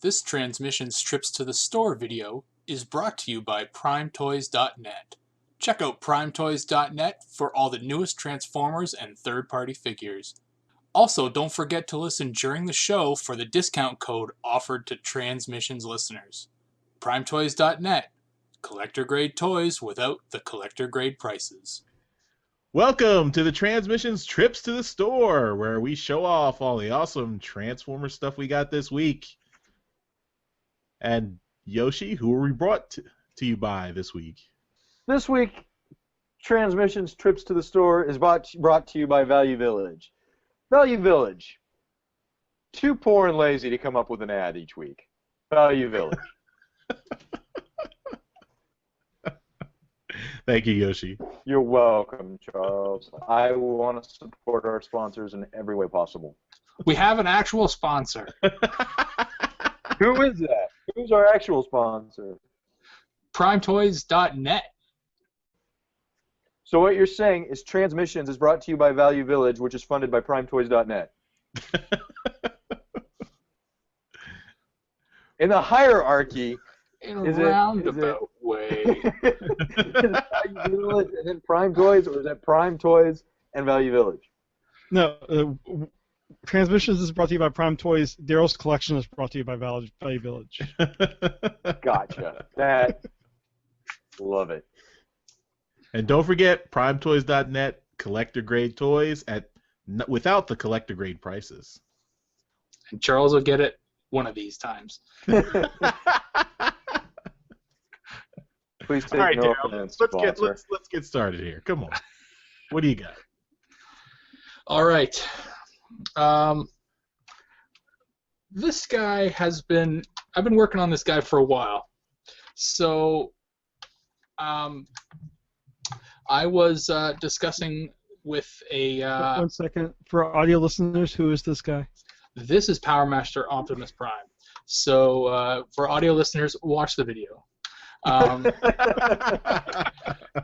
This Transmissions Trips to the Store video is brought to you by PrimeToys.net. Check out PrimeToys.net for all the newest Transformers and third-party figures. Also, don't forget to listen during the show for the discount code offered to Transmissions listeners. PrimeToys.net. Collector-grade toys without the collector-grade prices. Welcome to the Transmissions Trips to the Store, where we show off all the awesome Transformer stuff we got this week. And Yoshi, who are we brought to you by this week? This week, Transmissions Trips to the Store is brought to you by Value Village. Value Village. Too poor and lazy to come up with an ad each week. Value Village. Thank you, Yoshi. You're welcome, Charles. I want to support our sponsors in every way possible. We have an actual sponsor. Who is that? Who's our actual sponsor? PrimeToys.net. So what you're saying is Transmissions is brought to you by Value Village, which is funded by PrimeToys.net. In the hierarchy, In a roundabout way. is it Value Village and then Prime Toys, or is that Prime Toys and Value Village? No, Transmissions is brought to you by Prime Toys. Darryl's collection is brought to you by Value Village. Gotcha. Love it. And don't forget, PrimeToys.net, collector-grade toys without the collector-grade prices. And Charles will get it one of these times. Please take All right, no Darryl, offense, let's sponsor. get started here. Come on. What do you got? All right. This guy I've been working on this guy for a while. So, I was discussing with a... 1 second. For audio listeners, who is this guy? This is Power Master Optimus Prime. So, for audio listeners, watch the video.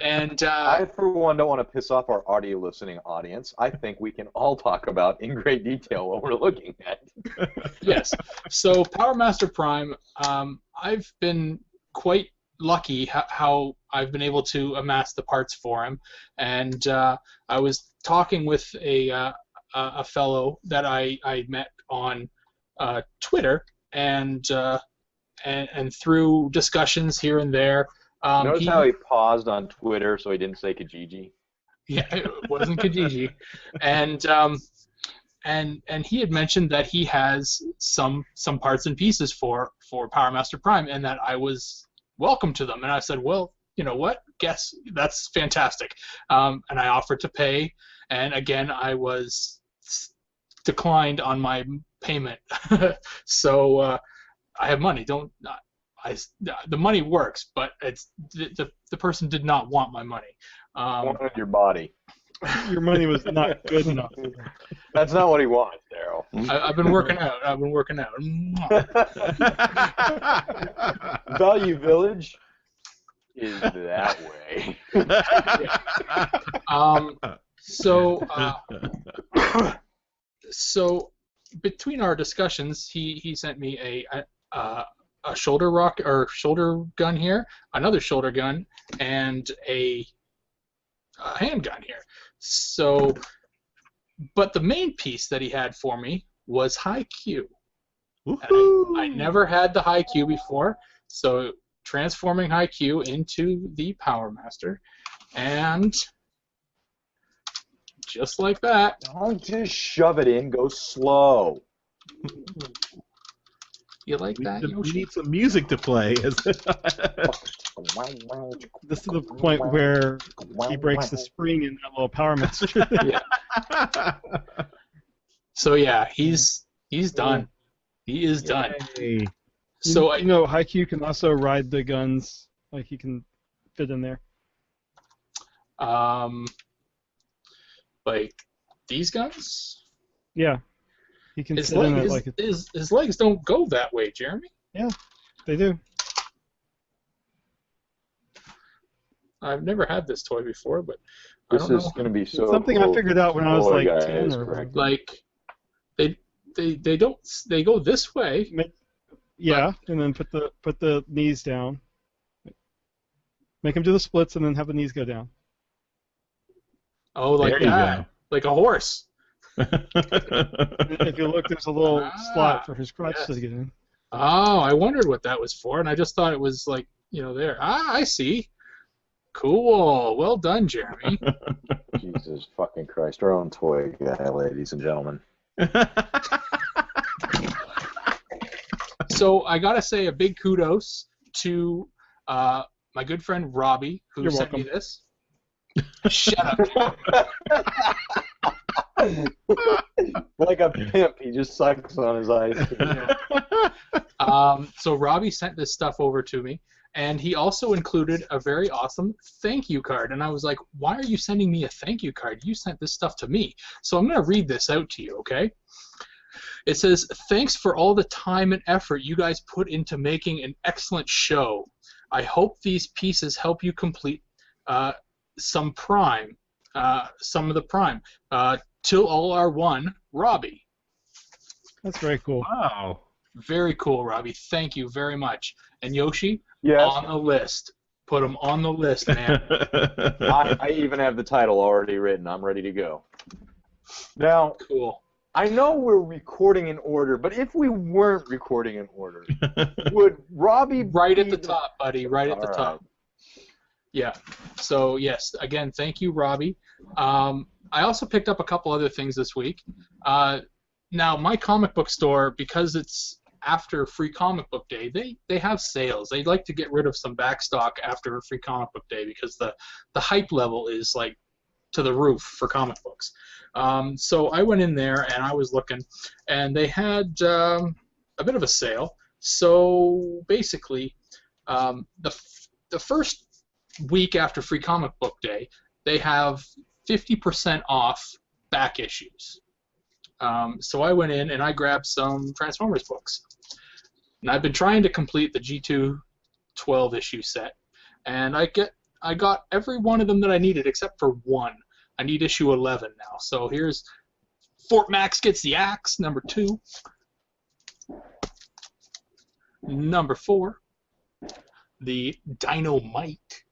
And I, for one, don't want to piss off our audio listening audience. I think we can all talk about in great detail what we're looking at. Yes. So Power Master Prime, I've been quite lucky how I've been able to amass the parts for him, and I was talking with a fellow that I met on Twitter, and through discussions here and there. Notice how he paused on Twitter so he didn't say Kijiji? Yeah, it wasn't Kijiji. And he had mentioned that he has some parts and pieces for Power Master Prime, and that I was welcome to them. And I said, well, you know what? Guess that's fantastic. And I offered to pay, and again I was declined on my payment. So I have money. The money works, but it's the person did not want my money. Wanted your body. Your money was not good enough. That's not what he wants, Darryl. I've been working out. Value Village is that way. So between our discussions, he sent me a shoulder gun here, another shoulder gun, and a handgun here. So, but the main piece that he had for me was High Q. I never had the High Q before, so transforming High Q into the Power Master, and just like that. Don't just shove it in. Go slow. You like that, We Yoshi? need some music to play. This is the point where he breaks the spring in that little Power Master. Yeah. So yeah, he's done. He is done. Yay. So you know, Haikyuu can also ride the guns. Like he can fit in there. Like these guns. Yeah, he can His, sit in it his, like it. his legs don't go that way, Jeremy. Yeah, they do. I've never had this toy before, but This I don't is know. going to be so It's something cool. I figured out when I was like guys, 10 or correct. Like they go this way. Yeah, and then put the knees down. Make him do the splits, and then have the knees go down. Oh, like There you that. Like a horse. If you look, there's a little slot for his crotch yes. to get in. Oh, I wondered what that was for, and I just thought it was like, there. Ah, I see. Cool. Well done, Jeremy. Jesus fucking Christ. Our own toy guy, ladies and gentlemen. So I got to say a big kudos to my good friend Robbie, who You're sent me welcome. this. Shut up. Like a pimp, he just sucks on his ice cream. So Robbie sent this stuff over to me, and he also included a very awesome thank you card. And I was like, why are you sending me a thank you card? You sent this stuff to me. So I'm going to read this out to you, okay? It says, thanks for all the time and effort you guys put into making an excellent show. I hope these pieces help you complete some of the prime. Till all are one, Robbie. That's very cool. Wow. Very cool, Robbie. Thank you very much. And Yoshi, Yes. on the list. Put him on the list, man. I even have the title already written. I'm ready to go. Now, Cool. I know we're recording in order, but if we weren't recording in order, would Robbie Right at be the top, buddy. Right at the All top. Yeah. So, yes, again, thank you, Robbie. I also picked up a couple other things this week. Now, my comic book store, because it's after Free Comic Book Day, they have sales. They like to get rid of some back stock after Free Comic Book Day because the hype level is like to the roof for comic books. So I went in there and I was looking, and they had a bit of a sale. So basically, the first week after Free Comic Book Day, they have 50% off back issues. So I went in and I grabbed some Transformers books. And I've been trying to complete the G2 12-issue set, and I got every one of them that I needed except for one. I need issue 11 now. So here's Fort Max Gets the Axe, number 2. Number 4, the Dynamite.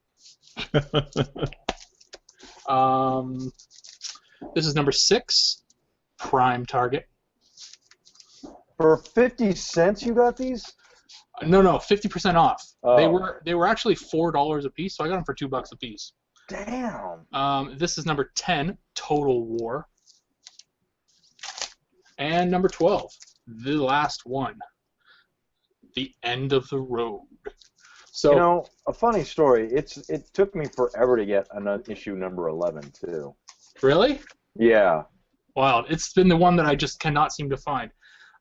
This is number 6, Prime Target. For 50 cents you got these? No, 50% off. Oh. They were actually $4 a piece, so I got them for $2 a piece. Damn. This is number 10, Total War. And number 12, the last one, The End of the Road. So a funny story. It took me forever to get issue number 11 too. Really? Yeah. Wow, it's been the one that I just cannot seem to find.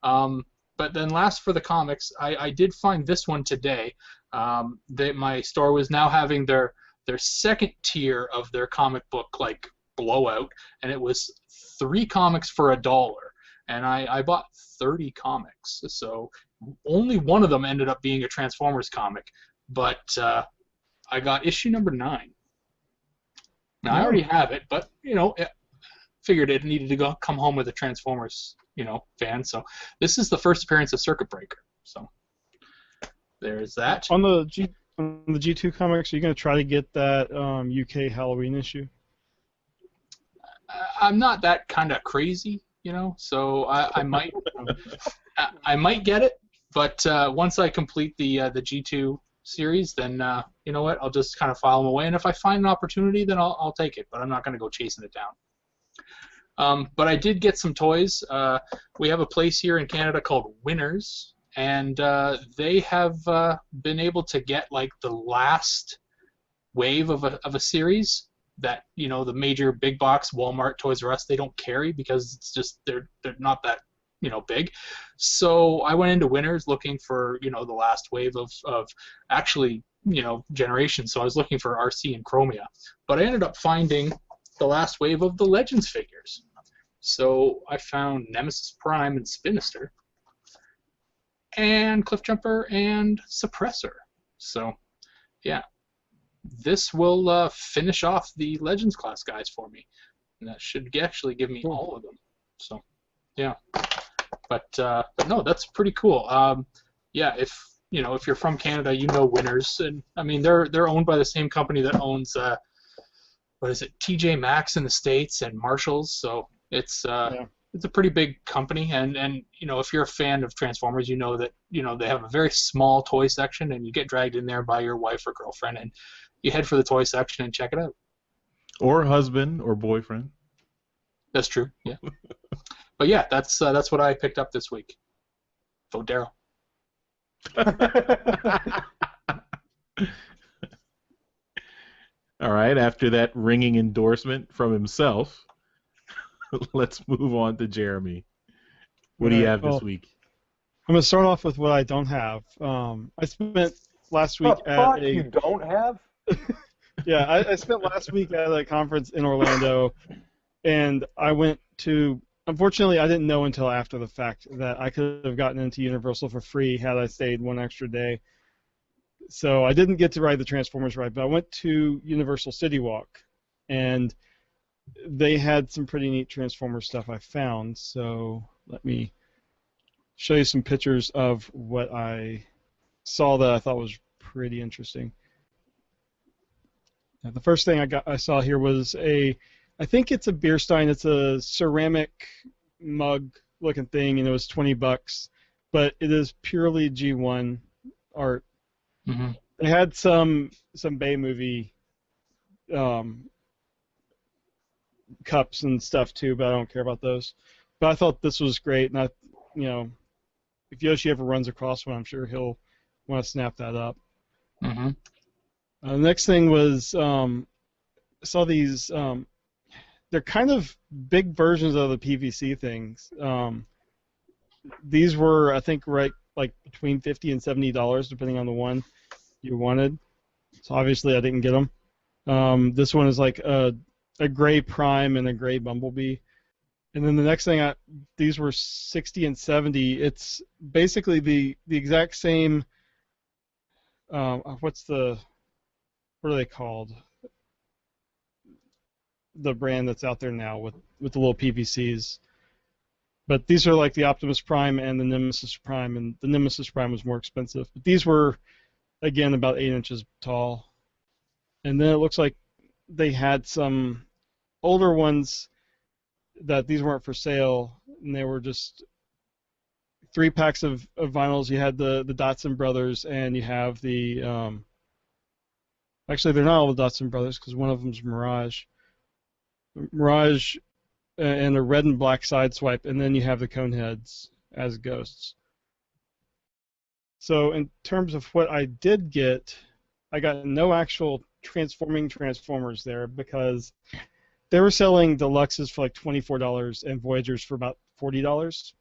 But then last for the comics, I did find this one today. My store was now having their second tier of their comic book like blowout, and it was 3 comics for $1. And I bought 30 comics. So only one of them ended up being a Transformers comic, but I got issue number 9. Now I already have it, but figured it needed to come home with a Transformers, fan. So this is the first appearance of Circuit Breaker. So there's that. On the G2 comics, are you going to try to get that UK Halloween issue? I'm not that kind of crazy, so I might I might get it, but once I complete the G2 series, then you know what, I'll just kind of file them away, and if I find an opportunity, then I'll take it, but I'm not going to go chasing it down. But I did get some toys. We have a place here in Canada called Winners, and they have been able to get like the last wave of a series that the major big box Walmart, Toys R Us, they don't carry because it's just they're not that big. So I went into Winners looking for the last wave of actually generations. So I was looking for RC and Chromia, but I ended up finding the last wave of the Legends figures. So I found Nemesis Prime and Spinister, and Cliffjumper and Suppressor. So, yeah, this will finish off the Legends class guys for me, and that should actually give me all of them. So, yeah, but no, that's pretty cool. yeah, if you're from Canada, you know Winners, and I mean they're owned by the same company that owns what is it, TJ Maxx in the States and Marshalls. So Yeah. it's a pretty big company, and if you're a fan of Transformers, you know that they have a very small toy section, and you get dragged in there by your wife or girlfriend, and you head for the toy section and check it out. Or husband or boyfriend. That's true. Yeah. But yeah, that's what I picked up this week. Vote Darryl. All right, after that ringing endorsement from himself, let's move on to Jeremy. What do you have this week? I'm going to start off with what I don't have. I spent last week at a... You don't have? Yeah, I spent last week at a conference in Orlando, and I went to... Unfortunately, I didn't know until after the fact that I could have gotten into Universal for free had I stayed one extra day. So I didn't get to ride the Transformers ride, but I went to Universal City Walk, and they had some pretty neat Transformers stuff I found. So let me show you some pictures of what I saw that I thought was pretty interesting. Now, the first thing I saw here was I think it's a beer stein. It's a ceramic mug-looking thing, and it was $20, but it is purely G1 art. Mm-hmm. They had some Bay movie cups and stuff too, but I don't care about those. But I thought this was great, and if Yoshi ever runs across one, I'm sure he'll want to snap that up. Mm-hmm. The next thing was I saw these. They're kind of big versions of the PVC things. These were, I think, right like between $50 and $70, depending on the one you wanted. So obviously I didn't get them. This one is like a gray Prime and a gray Bumblebee. And then the next thing, these were $60 and $70. It's basically the exact same. What are they called? The brand that's out there now with the little PVCs. But these are like the Optimus Prime and the Nemesis Prime, and the Nemesis Prime was more expensive. But these were, again, about 8 inches tall. And then it looks like they had some older ones that these weren't for sale, and they were just 3 packs of vinyls. You had the Dotson Brothers, and you have the... actually, they're not all the Dotson Brothers, because one of them's Mirage. Mirage and a red and black sideswipe, and then you have the Coneheads as ghosts. So in terms of what I did get, I got no actual transforming Transformers there because they were selling Deluxes for like $24 and Voyagers for about $40.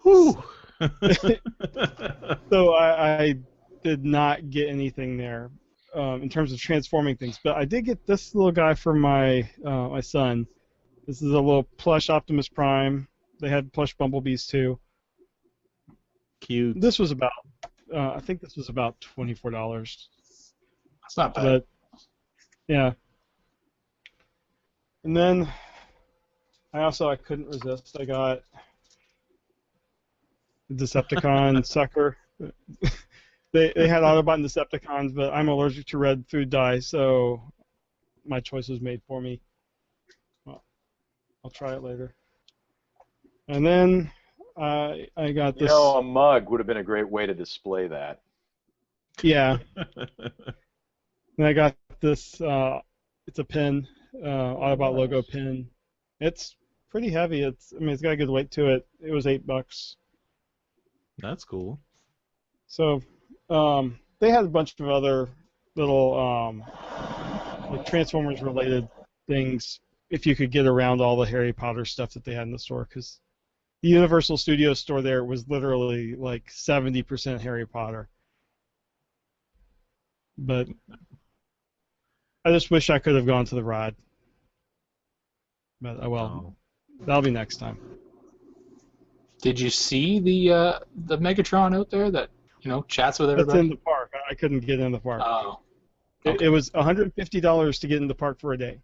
Whew. So I did not get anything there. In terms of transforming things, but I did get this little guy for my son. This is a little plush Optimus Prime. They had plush Bumblebees too. Cute. This was about, I think this was about $24. That's not bad. But yeah. And then I couldn't resist. I got the Decepticon sucker. They had Autobot and Decepticons, but I'm allergic to red food dye, so my choice was made for me. Well, I'll try it later. And then I got this. A mug would have been a great way to display that. Yeah. And I got this. It's a pin, Autobot logo pin. It's pretty heavy. It's got a good weight to it. It was $8. That's cool. So. They had a bunch of other little like Transformers-related things if you could get around all the Harry Potter stuff that they had in the store, because the Universal Studios store there was literally like 70% Harry Potter. But I just wish I could have gone to the ride. But that'll be next time. Did you see the Megatron out there that chats with everybody? That's in the park. I couldn't get in the park. Oh. Okay. It was $150 to get in the park for a day.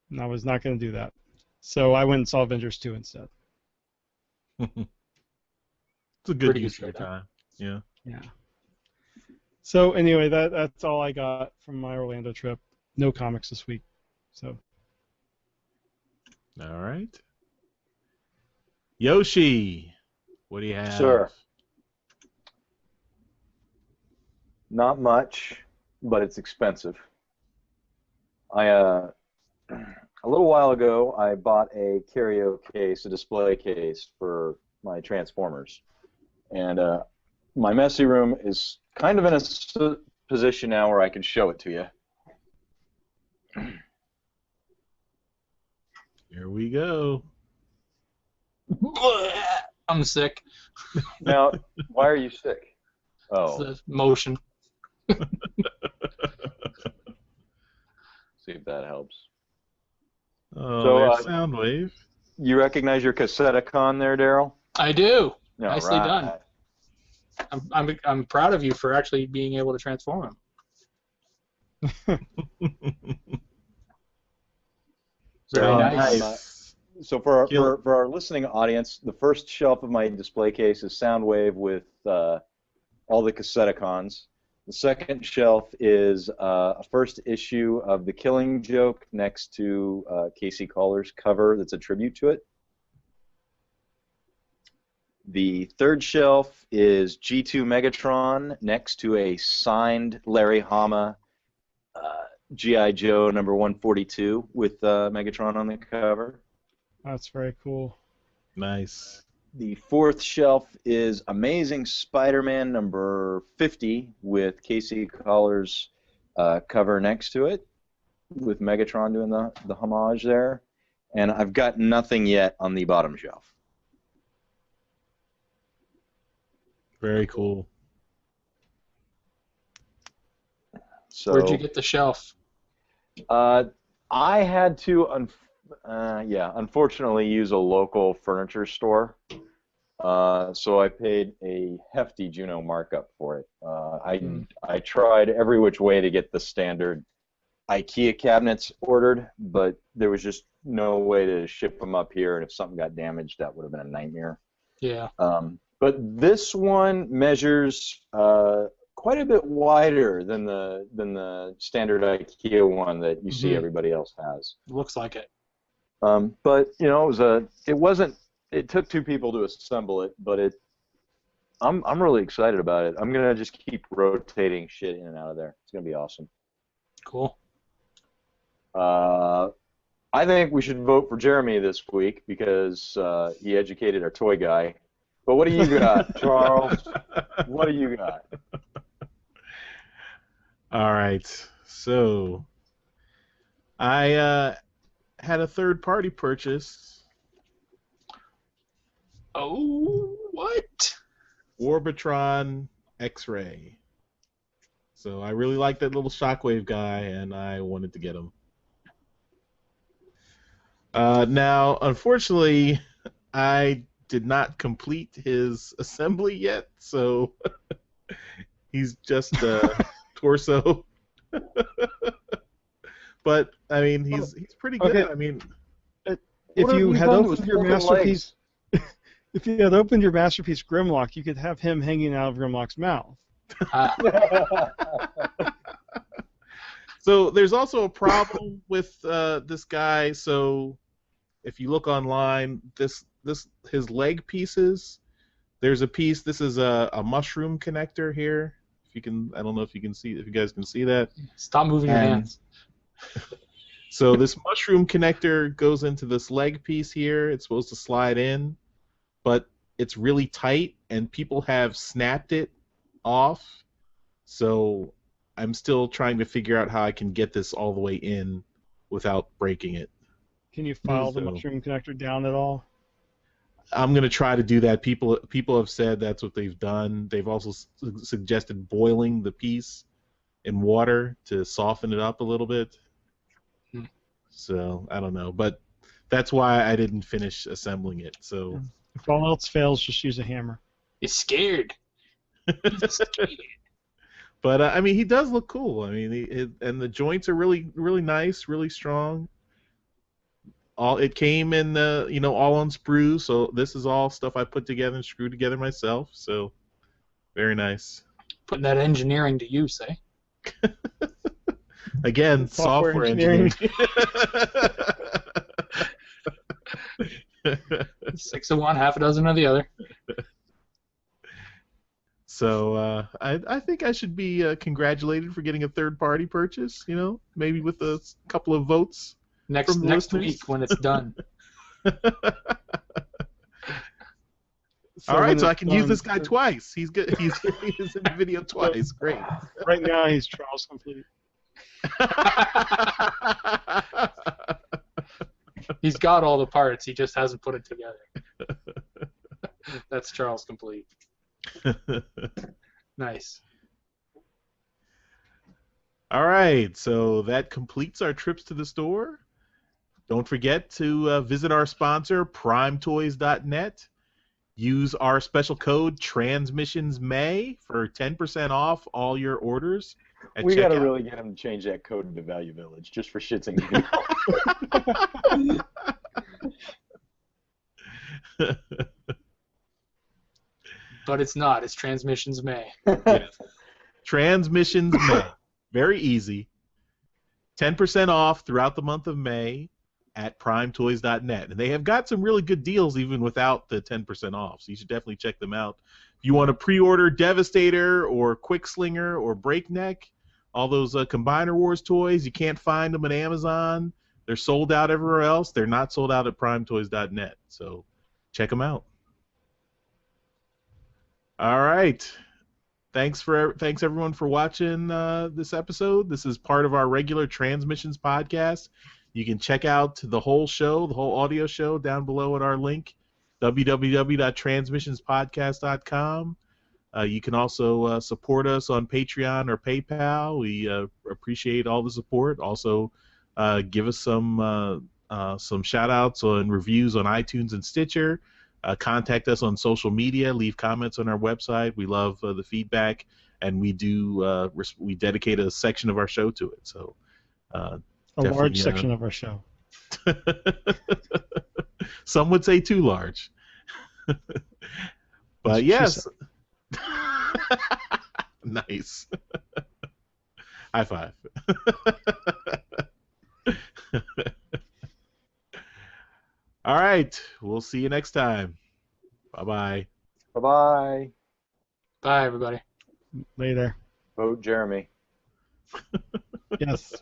And I was not going to do that. So I went and saw Avengers 2 instead. It's a good Pretty use good of your time. Yeah. Yeah. So anyway, that's all I got from my Orlando trip. No comics this week. So. All right. Yoshi, what do you have? Sir. Not much, but it's expensive. A little while ago, I bought a curio case, a display case for my Transformers, and my messy room is kind of in a position now where I can show it to you. Here we go. I'm sick. Now, why are you sick? Oh, It's the motion. see if that helps. Oh, So, there's Soundwave. You recognize your Cassetticon there, Darryl? I do. All Nicely done. I'm proud of you for actually being able to transform him. Very nice. So for our listening audience, the first shelf of my display case is Soundwave with all the Cassetticons. The second shelf is a first issue of The Killing Joke next to Casey Caller's cover that's a tribute to it. The third shelf is G2 Megatron next to a signed Larry Hama G.I. Joe number 142 with Megatron on the cover. That's very cool. Nice. The fourth shelf is Amazing Spider-Man number 50 with Casey Caller's cover next to it, with Megatron doing the homage there. And I've got nothing yet on the bottom shelf. Very cool. So, Where'd you get the shelf? I had to, unfortunately, use a local furniture store. So I paid a hefty Juno markup for it. I tried every which way to get the standard IKEA cabinets ordered, but there was just no way to ship them up here, and if something got damaged, that would have been a nightmare. Yeah. But this one measures quite a bit wider than the standard IKEA one that you see everybody else has. Looks like it. But you know, it took two people to assemble it, but I'm really excited about it. I'm gonna just keep rotating shit in and out of there. It's gonna be awesome. Cool. I think we should vote for Jeremy this week because he educated our toy guy. But what do you got, Charles? What do you got? All right. So I had a third-party purchase. Oh, what? Orbitron X-Ray. So I really like that little Shockwave guy, and I wanted to get him. Now, unfortunately, I did not complete his assembly yet, so he's just a torso. But I mean, he's pretty good. Okay. I mean, If you had opened your masterpiece, if you had opened your masterpiece Grimlock, you could have him hanging out of Grimlock's mouth. So there's also a problem with this guy. So if you look online, his leg pieces. There's a piece. This is a mushroom connector here. If you can, I don't know if you can see. If you guys can see that. Stop moving your hands. So this mushroom connector goes into this leg piece here. It's supposed to slide in, but it's really tight, and people have snapped it off. So I'm still trying to figure out how I can get this all the way in without breaking it. Can you file the mushroom connector down at all? I'm going to try to do that. People have said that's what they've done. They've also suggested boiling the piece in water to soften it up a little bit. So I don't know, but that's why I didn't finish assembling it. So if all else fails, just use a hammer. He's scared. He's scared. But I mean, he does look cool. I mean, and the joints are really, really nice, really strong. all it came in all on sprue. So this is all stuff I put together and screwed together myself. So very nice. Putting that engineering to use, eh? Again, software engineering. 6 of one, half a dozen of the other. So I think I should be congratulated for getting a third-party purchase. Maybe with a couple of votes. Next listeners. week when it's done. All right, so I can use this guy twice. He's good. He's in the video twice. Great. Right now, he's Charles Complete. He's got all the parts. He just hasn't put it together. That's Charles Complete. Nice. All right, so that completes our trips to the store. Don't forget to visit our sponsor, PrimeToys.net. Use our special code TransmissionsMay for 10% off all your orders at We got to checkout. really get him to change that code into Value Village just for shits and giggles. But it's not. It's Transmissions May. Yes. Transmissions May. Very easy. 10% off throughout the month of May at PrimeToys.net. And they have got some really good deals even without the 10% off, so you should definitely check them out. If you want to pre-order Devastator or Quick Slinger or Breakneck, all those Combiner Wars toys, you can't find them at Amazon. They're sold out everywhere else. They're not sold out at PrimeToys.net, so check them out. All right. Thanks everyone for watching this episode. This is part of our regular Transmissions podcast. You can check out the whole show, the whole audio show, down below at our link, www.transmissionspodcast.com. You can also support us on Patreon or PayPal. We appreciate all the support. Also, give us some shout-outs and reviews on iTunes and Stitcher. Contact us on social media. Leave comments on our website. We love the feedback, and we dedicate a section of our show to it. So. A large section of our show. Some would say too large. But yes. Nice. High five. All right. We'll see you next time. Bye-bye. Bye-bye. Bye, everybody. Later. Vote Jeremy. Yes.